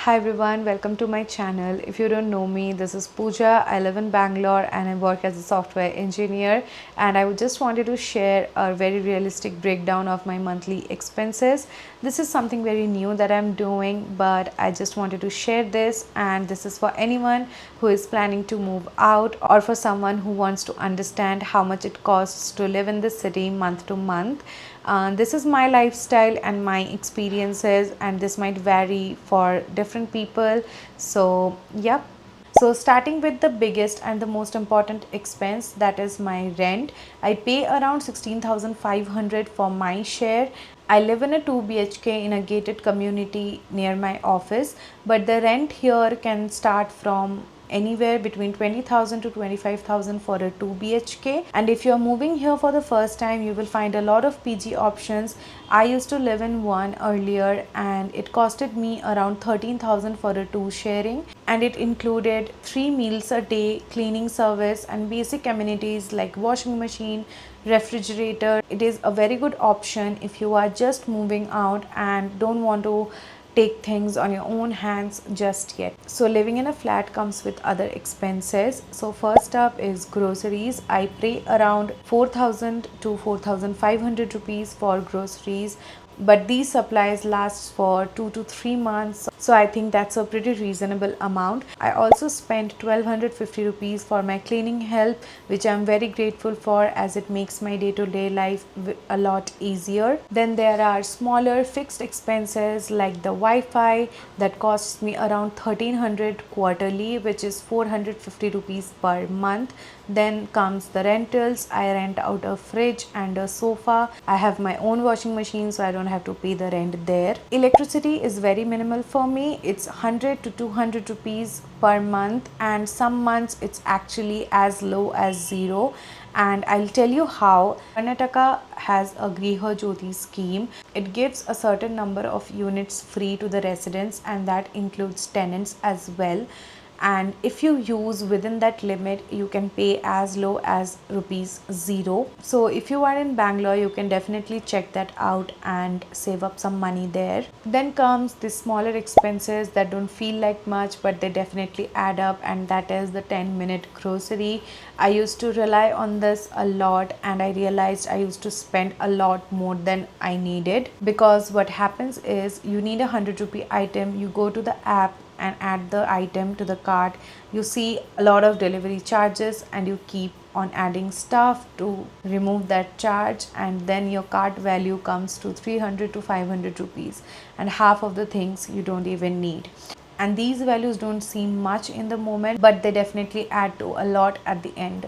Hi everyone, welcome to my channel. If you don't know me, this is Pooja. I live in Bangalore and I work as a software engineer, and I would just wanted to share a very realistic breakdown of my monthly expenses. This is something very new that I'm doing, but I just wanted to share this, and this is for anyone who is planning to move out or for someone who wants to understand how much it costs to live in the city month to month. This is my lifestyle and my experiences, and this might vary for different people. So, yep. So, starting with the biggest and the most important expense, that is my rent. I pay around 16,500 for my share. I live in a 2 BHK in a gated community near my office, but the rent here can start from anywhere between 20,000 to 25,000 for a 2 BHK. And if you're moving here for the first time, you will find a lot of PG options. I used to live in one earlier and it costed me around 13,000 for a 2 sharing, and it included 3 meals a day, cleaning service, and basic amenities like washing machine, refrigerator. It is a very good option if you are just moving out and don't want to take things on your own hands just yet. So living in a flat comes with other expenses. So first up is groceries. I pay around 4,000 to 4,500 rupees for groceries, but these supplies last for 2 to 3 months, so I think that's a pretty reasonable amount. I also spent 1,250 rupees for my cleaning help, which I'm very grateful for as it makes my day-to-day life a lot easier. Then there are smaller fixed expenses like the Wi-Fi that costs me around 1,300 quarterly, which is 450 rupees per month. Then comes the rentals. I rent out a fridge and a sofa. I have my own washing machine, so I don't have to pay the rent there. Electricity is very minimal for me. It's 100 to 200 rupees per month, and some months it's actually as low as zero. And I'll tell you how. Karnataka has a Griha Jyoti scheme. It gives a certain number of units free to the residents, and that includes tenants as well. And if you use within that limit, you can pay as low as rupees 0. So if you are in Bangalore, you can definitely check that out and save up some money there. Then comes the smaller expenses that don't feel like much, but they definitely add up, and that is the 10-minute grocery. I used to rely on this a lot, and I realized I used to spend a lot more than I needed, because what happens is you need a 100 rupee item, you go to the app and add the item to the cart, you see a lot of delivery charges, and you keep on adding stuff to remove that charge, and then your cart value comes to 300 to 500 rupees, and half of the things you don't even need. And these values don't seem much in the moment, but they definitely add to a lot at the end.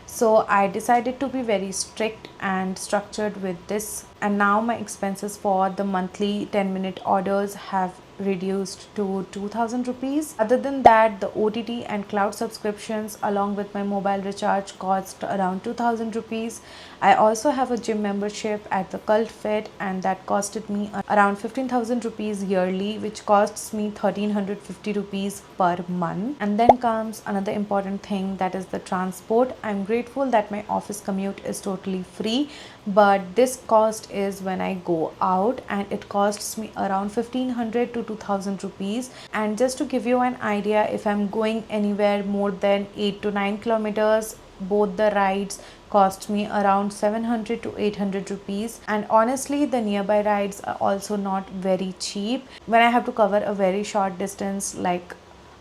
So I decided to be very strict and structured with this, and now my expenses for the monthly 10-minute orders have reduced to 2,000 rupees. Other than that, the OTT and cloud subscriptions along with my mobile recharge cost around 2,000 rupees. I also have a gym membership at the Cult Fit, and that costed me around 15,000 rupees yearly, which costs me 1,350 rupees per month. And then comes another important thing, that is the transport. I'm grateful that my office commute is totally free, but this cost is when I go out, and it costs me around 1,500 to 2,000 rupees. And just to give you an idea, if I'm going anywhere more than 8 to 9 kilometers, both the rides cost me around 700 to 800 rupees. And honestly, the nearby rides are also not very cheap. When I have to cover a very short distance like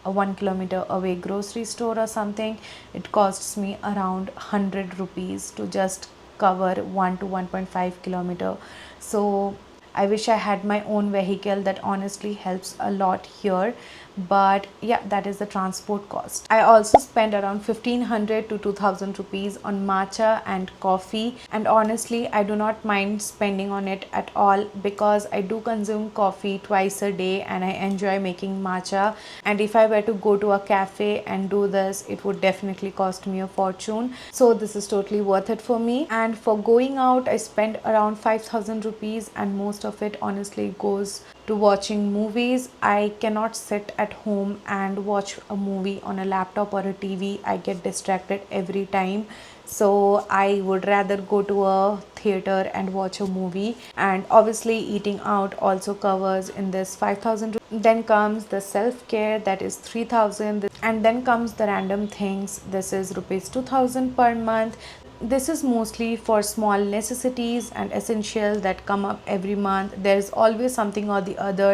a 1 kilometer away grocery store or something, it costs me around 100 rupees to just cover 1 to 1.5 kilometer. So I wish I had my own vehicle. That honestly helps a lot here. But yeah, that is the transport cost. I also spend around 1,500 to 2,000 rupees on matcha and coffee, and honestly I do not mind spending on it at all, because I do consume coffee twice a day and I enjoy making matcha. And if I were to go to a cafe and do this, it would definitely cost me a fortune. So this is totally worth it for me. And for going out, I spend around 5,000 rupees, and most of it honestly goes to watching movies. I cannot sit at home and watch a movie on a laptop or a TV. I get distracted every time. So I would rather go to a theater and watch a movie, and obviously eating out also covers in this 5,000. Then comes the self-care, that is 3,000, and then comes the random things. This is rupees 2,000 per month. This is mostly for small necessities and essentials that come up every month. There's always something or the other,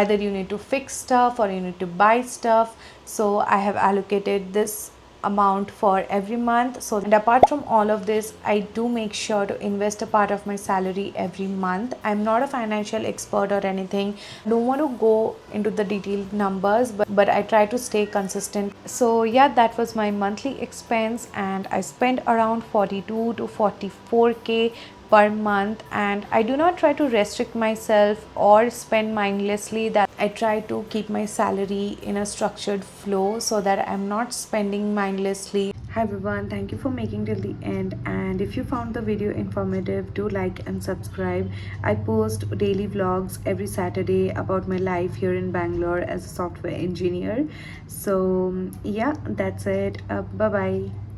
either you need to fix stuff or you need to buy stuff. So I have allocated this amount for every month. So, and apart from all of this, I do make sure to invest a part of my salary every month. I'm not a financial expert or anything. I don't want to go into the detailed numbers, but I try to stay consistent. So yeah, that was my monthly expense, and I spent around 42 to 44k per month. And I do not try to restrict myself or spend mindlessly. That I try to keep my salary in a structured flow so that I'm not spending mindlessly. Hi everyone, thank you for making till the end, and if you found the video informative, do like and subscribe. I post daily vlogs every Saturday about my life here in Bangalore as a software engineer. So yeah, that's it. Bye bye.